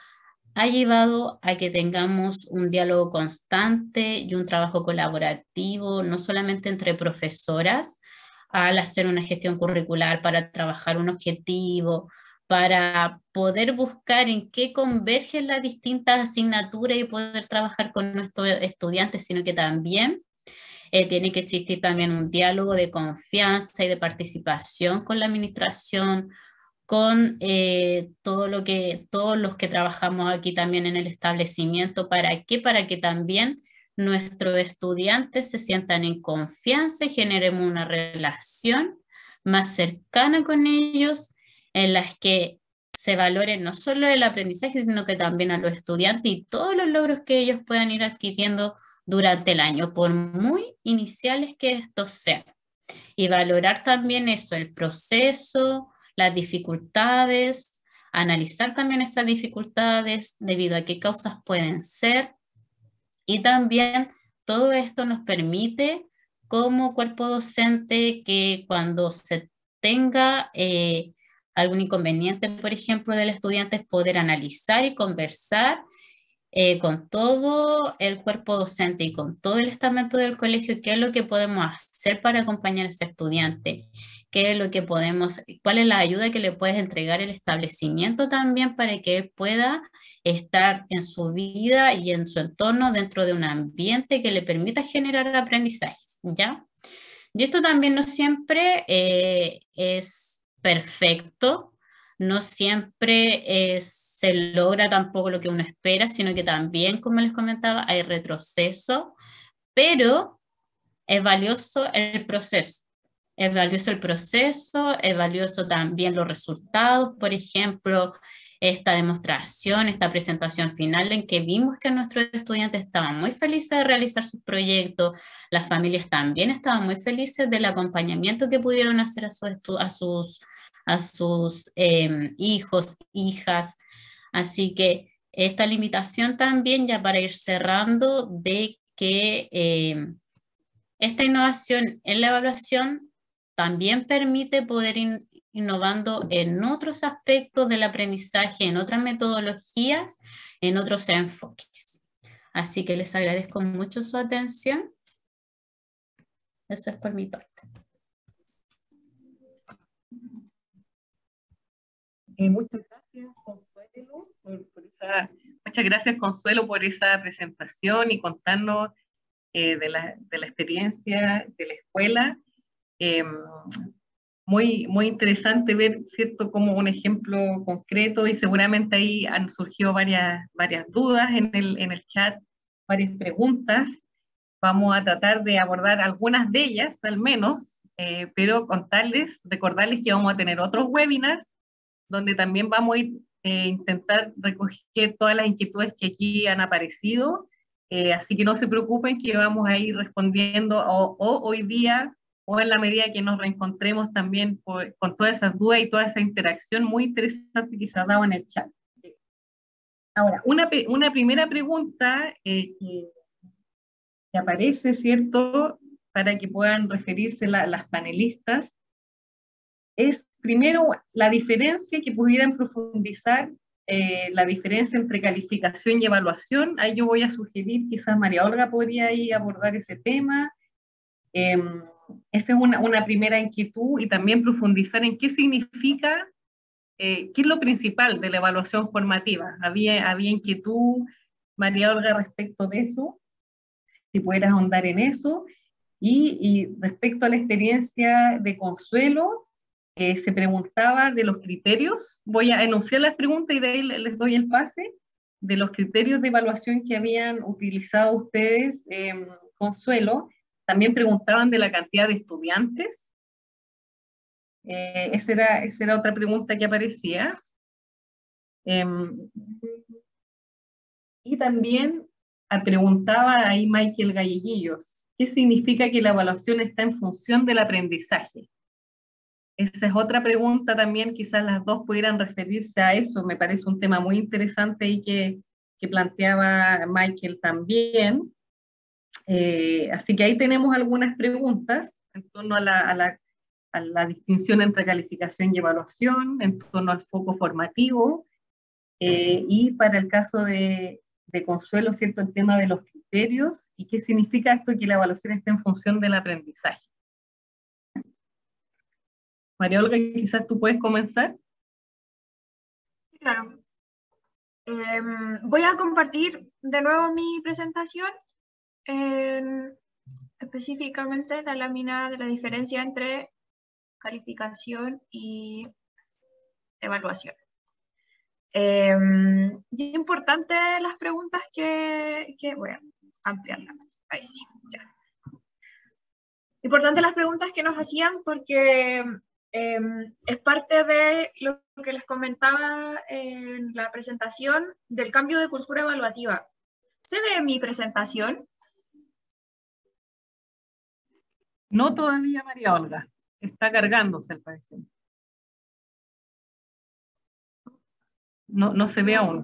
ha llevado a que tengamos un diálogo constante y un trabajo colaborativo, no solamente entre profesoras, al hacer una gestión curricular para trabajar un objetivo, para poder buscar en qué convergen las distintas asignaturas y poder trabajar con nuestros estudiantes, sino que también tiene que existir también un diálogo de confianza y de participación con la administración, con todos los que trabajamos aquí también en el establecimiento. ¿Para qué? Para que también nuestros estudiantes se sientan en confianza y generemos una relación más cercana con ellos, en las que se valore no solo el aprendizaje, sino que también a los estudiantes y todos los logros que ellos puedan ir adquiriendo durante el año, por muy iniciales que estos sean. Y valorar también eso, el proceso, las dificultades, analizar también esas dificultades debido a qué causas pueden ser. Y también todo esto nos permite como cuerpo docente que cuando se tenga algún inconveniente, por ejemplo, del estudiante, poder analizar y conversar con todo el cuerpo docente y con todo el estamento del colegio, qué es lo que podemos hacer para acompañar a ese estudiante, qué es lo que podemos, cuál es la ayuda que le puedes entregar el establecimiento también para que él pueda estar en su vida y en su entorno dentro de un ambiente que le permita generar aprendizajes, ¿ya? Y esto también no siempre es perfecto, no siempre se logra tampoco lo que uno espera, sino que también, como les comentaba, hay retroceso, pero es valioso el proceso. Es valioso el proceso, es valioso también los resultados, por ejemplo, esta demostración, esta presentación final en que vimos que nuestros estudiantes estaban muy felices de realizar sus proyectos, las familias también estaban muy felices del acompañamiento que pudieron hacer a sus hijos, hijas. Así que esta limitación también, ya para ir cerrando, de que esta innovación en la evaluación también permite poder ir innovando en otros aspectos del aprendizaje, en otras metodologías, en otros enfoques. Así que les agradezco mucho su atención. Eso es por mi parte. Muchas gracias, Consuelo, muchas gracias, Consuelo, por esa presentación y contarnos de la experiencia de la escuela. Muy interesante ver, ¿cierto?, como un ejemplo concreto, y seguramente ahí han surgido varias dudas en el chat, varias preguntas. Vamos a tratar de abordar algunas de ellas, al menos, pero recordarles que vamos a tener otros webinars donde también vamos a intentar recoger todas las inquietudes que aquí han aparecido. Así que no se preocupen, que vamos a ir respondiendo o hoy día o en la medida que nos reencontremos también con todas esas dudas y toda esa interacción muy interesante que se ha dado en el chat. Ahora, una primera pregunta que aparece, ¿cierto?, para que puedan referirse las panelistas, es primero la diferencia, que pudieran profundizar la diferencia entre calificación y evaluación. Ahí yo voy a sugerir, quizás María Olga podría ahí abordar ese tema. Esa es una primera inquietud, y también profundizar en qué significa, qué es lo principal de la evaluación formativa. Había inquietud, María Olga, respecto de eso, si pudieras ahondar en eso. Y respecto a la experiencia de Consuelo, se preguntaba de los criterios. Voy a enunciar las preguntas y de ahí les doy el pase, de los criterios de evaluación que habían utilizado ustedes. Consuelo, también preguntaban de la cantidad de estudiantes. Esa era otra pregunta que aparecía. Y también preguntaba ahí Michael Galleguillos, ¿qué significa que la evaluación está en función del aprendizaje? Esa es otra pregunta también, quizás las dos pudieran referirse a eso. Me parece un tema muy interesante y que planteaba Michael también. Así que ahí tenemos algunas preguntas en torno a la distinción entre calificación y evaluación, en torno al foco formativo, y para el caso de Consuelo, ¿cierto?, el tema de los criterios y qué significa esto, que la evaluación esté en función del aprendizaje. María Olga, quizás tú puedes comenzar. Claro. Voy a compartir de nuevo mi presentación, específicamente la lámina de la diferencia entre calificación y evaluación. Y es importante las preguntas que voy a ampliarlas. Ahí sí, ya. Importante las preguntas que nos hacían porque es parte de lo que les comentaba en la presentación del cambio de cultura evaluativa. ¿Se ve mi presentación? No todavía, María Olga. Está cargándose, al parecer. No se ve aún.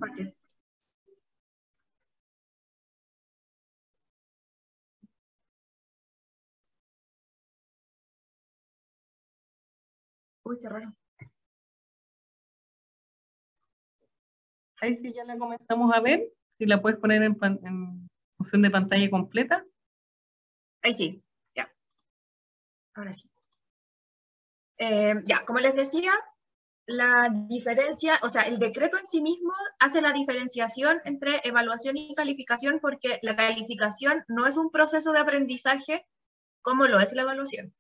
Uy, qué raro. Ahí sí ya la comenzamos a ver. Si la puedes poner en función de pantalla completa. Ahí sí, ya. Ahora sí. Ya, como les decía, la diferencia, o sea, el decreto en sí mismo hace la diferenciación entre evaluación y calificación porque la calificación no es un proceso de aprendizaje como lo es la evaluación.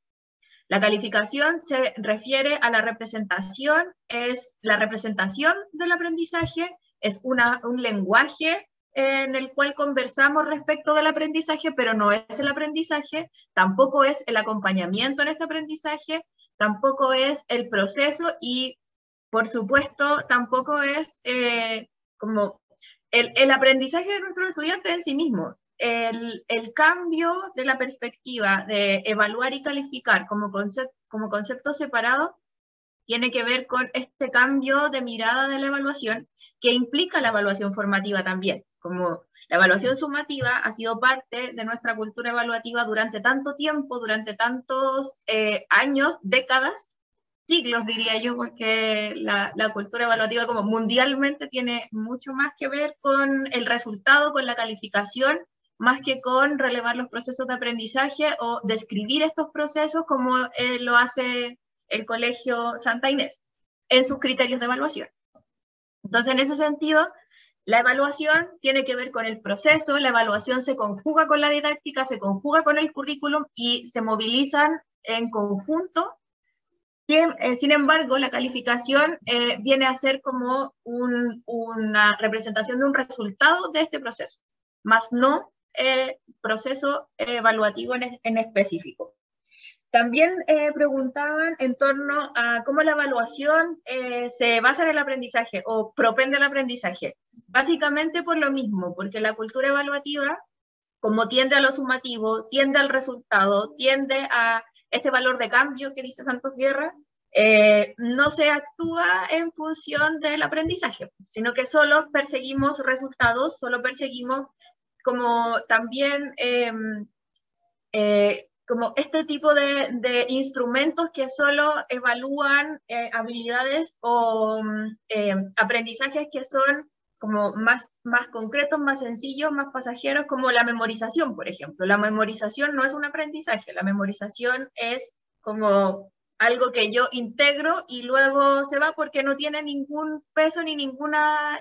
La calificación se refiere a la representación, es la representación del aprendizaje, es un lenguaje en el cual conversamos respecto del aprendizaje, pero no es el aprendizaje, tampoco es el acompañamiento en este aprendizaje, tampoco es el proceso y, por supuesto, tampoco es como el aprendizaje de nuestros estudiantes en sí mismo. El cambio de la perspectiva de evaluar y calificar como concepto separado tiene que ver con este cambio de mirada de la evaluación que implica la evaluación formativa también. Como la evaluación sumativa ha sido parte de nuestra cultura evaluativa durante tanto tiempo, durante tantos años, décadas, siglos diría yo, porque la cultura evaluativa como mundialmente tiene mucho más que ver con el resultado, con la calificación, más que con relevar los procesos de aprendizaje o describir estos procesos como lo hace el Colegio Santa Inés en sus criterios de evaluación. Entonces, en ese sentido, la evaluación tiene que ver con el proceso, la evaluación se conjuga con la didáctica, se conjuga con el currículum y se movilizan en conjunto. Sin embargo, la calificación viene a ser como una representación de un resultado de este proceso, más no proceso evaluativo en específico. También preguntaban en torno a cómo la evaluación se basa en el aprendizaje o propende el aprendizaje. Básicamente por lo mismo, porque la cultura evaluativa, como tiende a lo sumativo, tiende al resultado, tiende a este valor de cambio que dice Santos Guerra, no se actúa en función del aprendizaje, sino que solo perseguimos resultados, solo perseguimos como también como este tipo de instrumentos que solo evalúan habilidades o aprendizajes que son como más concretos, más sencillos, más pasajeros, como la memorización, por ejemplo. La memorización no es un aprendizaje, la memorización es como algo que yo integro y luego se va porque no tiene ningún peso ni ninguna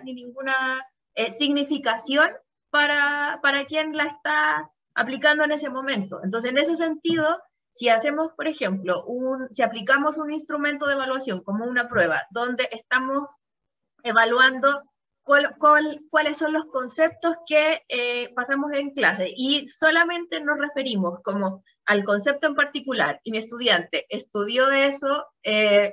significación para quien la está aplicando en ese momento. Entonces, en ese sentido, si hacemos, por ejemplo, si aplicamos un instrumento de evaluación como una prueba, donde estamos evaluando cuáles son los conceptos que pasamos en clase y solamente nos referimos como al concepto en particular y mi estudiante estudió eso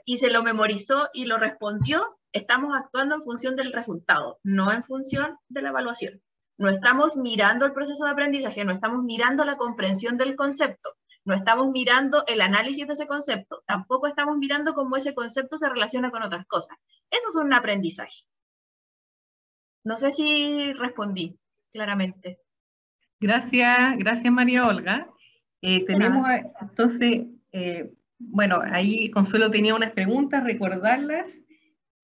y se lo memorizó y lo respondió, estamos actuando en función del resultado, no en función de la evaluación. No estamos mirando el proceso de aprendizaje, no estamos mirando la comprensión del concepto, no estamos mirando el análisis de ese concepto, tampoco estamos mirando cómo ese concepto se relaciona con otras cosas. Eso es un aprendizaje. No sé si respondí claramente. Gracias María Olga. Tenemos entonces, bueno, ahí Consuelo tenía unas preguntas, recordarlas.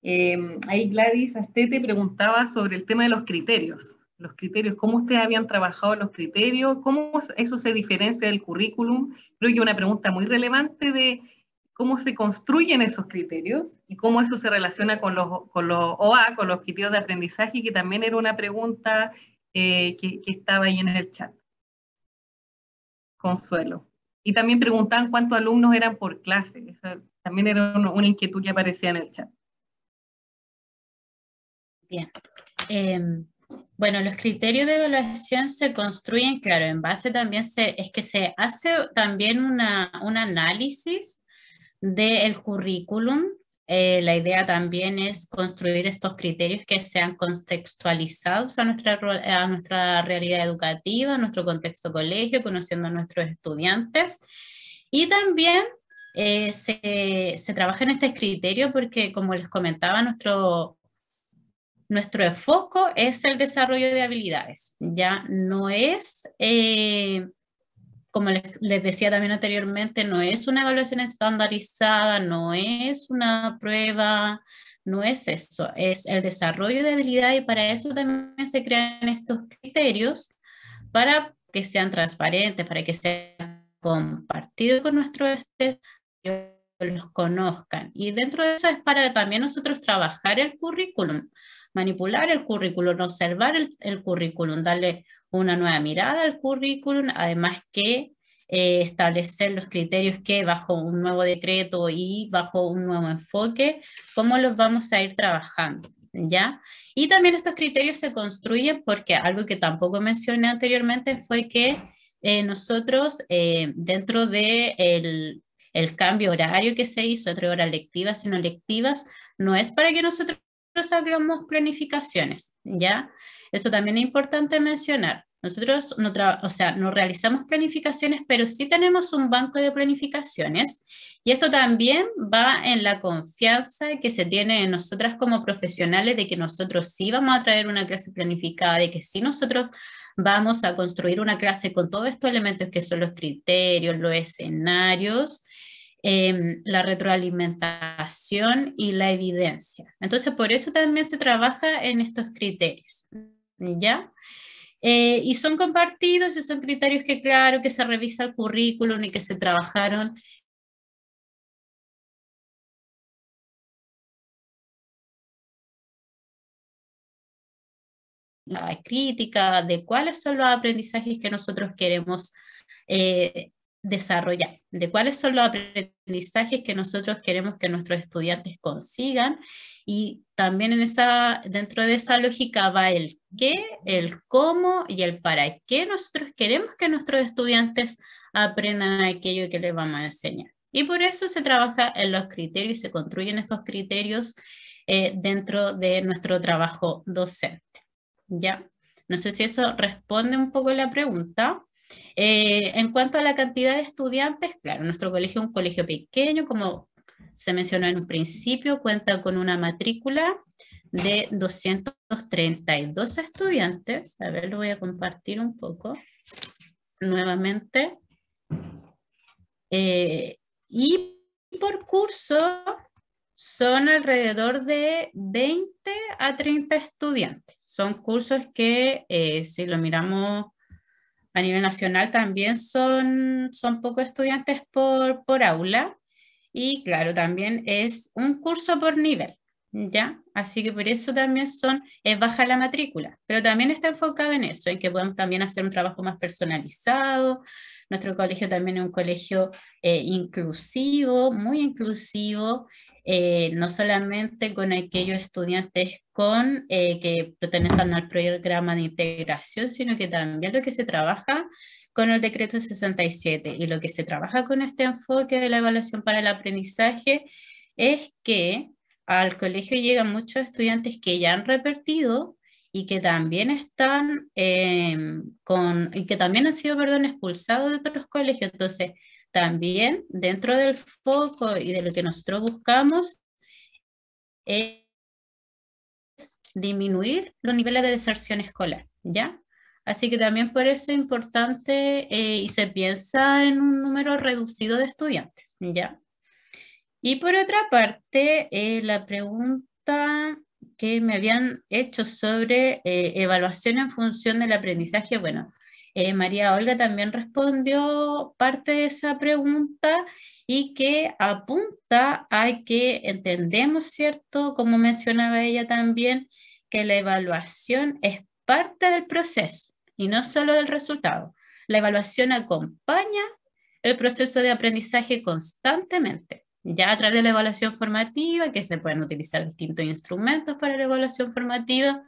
Ahí Gladys Astete preguntaba sobre el tema de los criterios. Los criterios, ¿cómo ustedes habían trabajado los criterios? ¿Cómo eso se diferencia del currículum? Creo que una pregunta muy relevante de cómo se construyen esos criterios y cómo eso se relaciona con los OA, con los criterios de aprendizaje, que también era una pregunta que estaba ahí en el chat. Consuelo. Y también preguntaban cuántos alumnos eran por clase. Esa también era una inquietud que aparecía en el chat. Bien. Bueno, los criterios de evaluación se construyen, claro, en base también es que se hace también un análisis del currículum. La idea también es construir estos criterios que sean contextualizados a nuestra realidad educativa, a nuestro contexto colegio, conociendo a nuestros estudiantes. Y también se trabaja en este criterio porque, como les comentaba, nuestro enfoque es el desarrollo de habilidades. Ya no es como les decía también anteriormente, no es una evaluación estandarizada, no es una prueba, no es eso, es el desarrollo de habilidad y para eso también se crean estos criterios para que sean transparentes, para que sean compartidos con nuestros estudiantes, los conozcan. Y dentro de eso es para también nosotros trabajar el currículum, manipular el currículum, observar el currículum, darle una nueva mirada al currículum, además que establecer los criterios que bajo un nuevo decreto y bajo un nuevo enfoque, cómo los vamos a ir trabajando, ¿ya? Y también estos criterios se construyen porque algo que tampoco mencioné anteriormente fue que nosotros dentro de el cambio horario que se hizo entre horas lectivas y no lectivas, no es para que nosotros hagamos planificaciones, ¿ya? Eso también es importante mencionar. Nosotros no realizamos planificaciones, pero sí tenemos un banco de planificaciones y esto también va en la confianza que se tiene en nosotras como profesionales de que nosotros sí vamos a traer una clase planificada, de que sí nosotros vamos a construir una clase con todos estos elementos que son los criterios, los escenarios, la retroalimentación y la evidencia. Entonces, por eso también se trabaja en estos criterios, ¿ya? Y son compartidos y son criterios que, claro, que se revisa el currículum y que se trabajaron la crítica de cuáles son los aprendizajes que nosotros queremos desarrollar, de cuáles son los aprendizajes que nosotros queremos que nuestros estudiantes consigan y también dentro de esa lógica va el qué, el cómo y el para qué nosotros queremos que nuestros estudiantes aprendan aquello que les vamos a enseñar. Y por eso se trabaja en los criterios y se construyen estos criterios dentro de nuestro trabajo docente. ¿Ya? No sé si eso responde un poco a la pregunta. En cuanto a la cantidad de estudiantes, claro, nuestro colegio es un colegio pequeño, como se mencionó en un principio, cuenta con una matrícula de 232 estudiantes. A ver, lo voy a compartir un poco nuevamente. Y por curso son alrededor de 20 a 30 estudiantes. Son cursos que, si lo miramos a nivel nacional, también son pocos estudiantes por aula. Y claro, también es un curso por nivel, ¿ya? Así que por eso también es baja la matrícula, pero también está enfocado en eso, en que podemos también hacer un trabajo más personalizado. Nuestro colegio también es un colegio inclusivo, muy inclusivo, no solamente con aquellos estudiantes que pertenecen al programa de integración, sino que también lo que se trabaja con el decreto 67 y lo que se trabaja con este enfoque de la evaluación para el aprendizaje es que al colegio llegan muchos estudiantes que ya han repetido y que también están y que también han sido, perdón, expulsados de otros colegios. Entonces, también dentro del foco y de lo que nosotros buscamos es disminuir los niveles de deserción escolar, ¿ya? Así que también por eso es importante y se piensa en un número reducido de estudiantes, ¿ya? Y por otra parte, la pregunta que me habían hecho sobre evaluación en función del aprendizaje, bueno, María Olga también respondió parte de esa pregunta y que apunta a que entendemos, ¿cierto? Como mencionaba ella también, que la evaluación es parte del proceso y no solo del resultado. La evaluación acompaña el proceso de aprendizaje constantemente. Ya a través de la evaluación formativa, que se pueden utilizar distintos instrumentos para la evaluación formativa,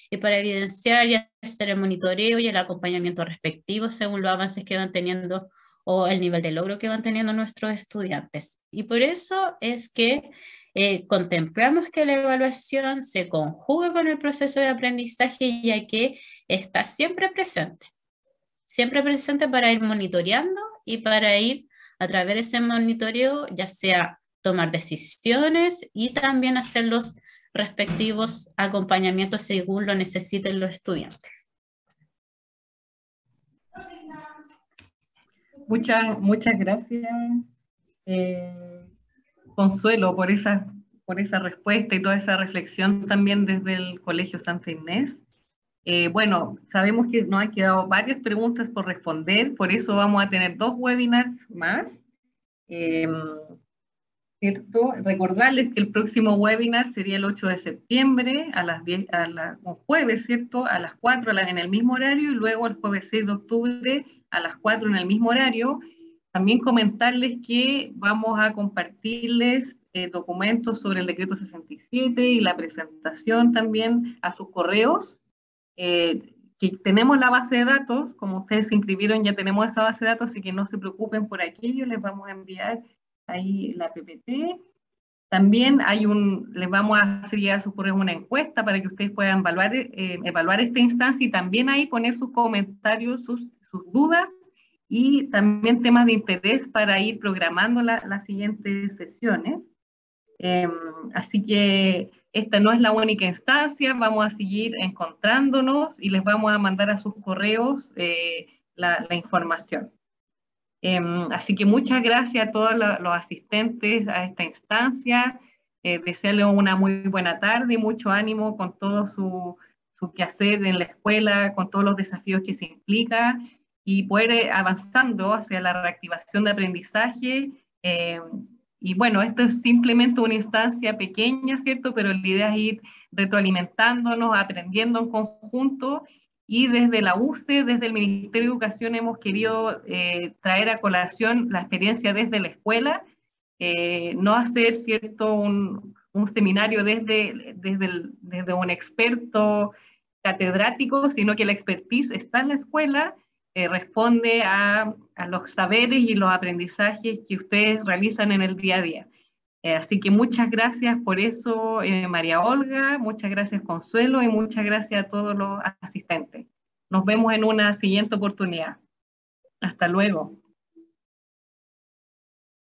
y para evidenciar y hacer el monitoreo y el acompañamiento respectivo según los avances que van teniendo o el nivel de logro que van teniendo nuestros estudiantes. Y por eso es que contemplamos que la evaluación se conjugue con el proceso de aprendizaje, ya que está siempre presente para ir monitoreando y para ir a través de ese monitoreo, ya sea tomar decisiones y también hacer los respectivos acompañamientos según lo necesiten los estudiantes. Muchas gracias, Consuelo, por esa respuesta y toda esa reflexión también desde el Colegio Santa Inés. Bueno, sabemos que nos han quedado varias preguntas por responder, por eso vamos a tener 2 webinars más. ¿Cierto? Recordarles que el próximo webinar sería el 8 de septiembre a las 10, un jueves, ¿cierto? A las 4 en el mismo horario, y luego el jueves 6 de octubre a las 4 en el mismo horario. También comentarles que vamos a compartirles documentos sobre el decreto 67 y la presentación también a sus correos. Que tenemos la base de datos, como ustedes se inscribieron, ya tenemos esa base de datos, así que no se preocupen por aquello, les vamos a enviar ahí la PPT. También les vamos a hacer llegar a sus correos una encuesta para que ustedes puedan evaluar esta instancia, y también ahí poner sus comentarios, sus dudas, y también temas de interés para ir programando las siguientes sesiones. Así que esta no es la única instancia, vamos a seguir encontrándonos y les vamos a mandar a sus correos la información. Así que muchas gracias a todos los asistentes a esta instancia. Desearles una muy buena tarde y mucho ánimo con todo su quehacer en la escuela, con todos los desafíos que se implica, y poder avanzando hacia la reactivación de aprendizaje. Y bueno, esto es simplemente una instancia pequeña, ¿cierto? Pero la idea es ir retroalimentándonos, aprendiendo en conjunto. Y desde la UCE, desde el Ministerio de Educación, hemos querido traer a colación la experiencia desde la escuela, no hacer, ¿cierto?, un seminario desde un experto catedrático, sino que la expertise está en la escuela, responde a los saberes y los aprendizajes que ustedes realizan en el día a día. Así que muchas gracias por eso, María Olga, muchas gracias, Consuelo, y muchas gracias a todos los asistentes. Nos vemos en una siguiente oportunidad. Hasta luego.